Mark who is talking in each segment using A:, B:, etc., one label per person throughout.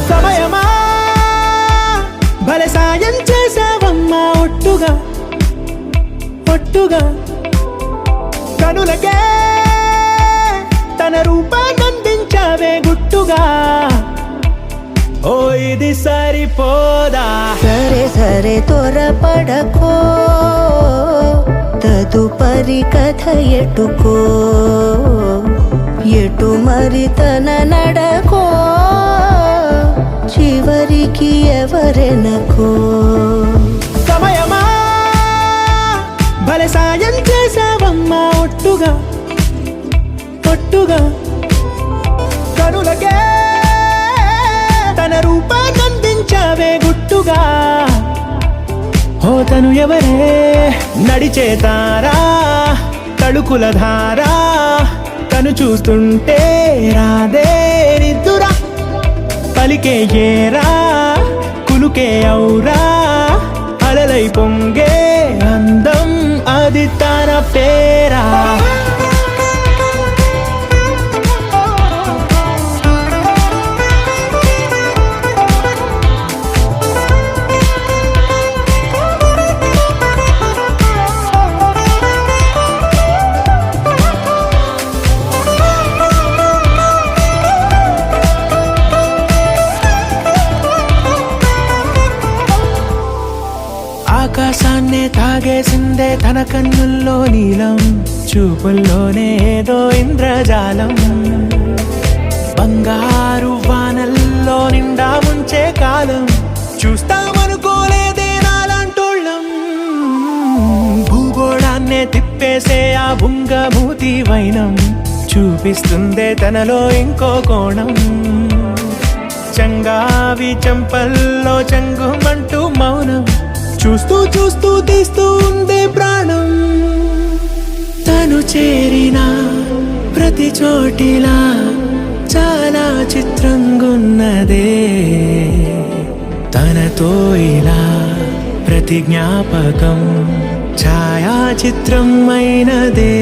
A: సమయమా భలే సాయం చేసావమ్మా ఒట్టుగా ఒట్టుగా కనులకే తన రూపాన్నందించావే గుట్టుగా ఓ ఇది సరిపోదా
B: సరే సరే త్వరపడకో తదుపరి కథ ఎటుకో ఎటు మరి తన నడకో చివరికి ఎవరెనకో
A: సమయమా భలే సాయం చేసావమ్మా ఒట్టుగా ఒట్టుగా కనులకే తన రూపాన్నందించావే గుట్టుగా ఓ తను ఎవరే నడిచే తారా తళుకుల ధారా తను చూస్తుంటే రాదే నిద్దురా పలికే ఏరా కులుకే ఔరా అలలై పొంగే అందం అది తన పేరా ఆకాశాన్నే తాగేసిందే తన కన్నుల్లో నీలం చూపుల్లోనే ఏదో ఇంద్రజాలం బంగారు వానల్లో నిండా ముంచే కాలం చూస్తామనుకోలేదే నాలాంటోళ్ళం భూగోళాన్నే తిప్పేసే ఆ బుంగమూతి వైనం చూపిస్తుందే తనలో ఇంకో కోణం చంగావి చెంపల్లో చంగుమంటూ మౌనం చూస్తూ చూస్తూ తీస్తూ ఉందే ప్రాణం తను చేరిన ప్రతి చోటిలా చాలా చిత్రంగున్నదే తనతో ఇలా ప్రతి జ్ఞాపకం ఛాయాచిత్రం అయినదే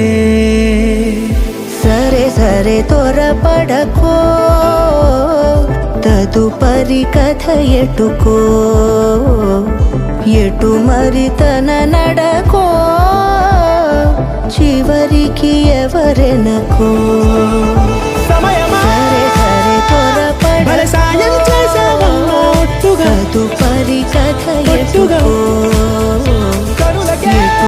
B: సరే సరే త్వరపడకో తదుపరి కథ ఎటుకో ఎటు మరి తన నడకో చివరికి ఎవరెనకో
A: సమయమా
B: సరే సరే
A: భలే సాయం చేసావమ్మా ఒట్టుగా
B: తదుపరి కథ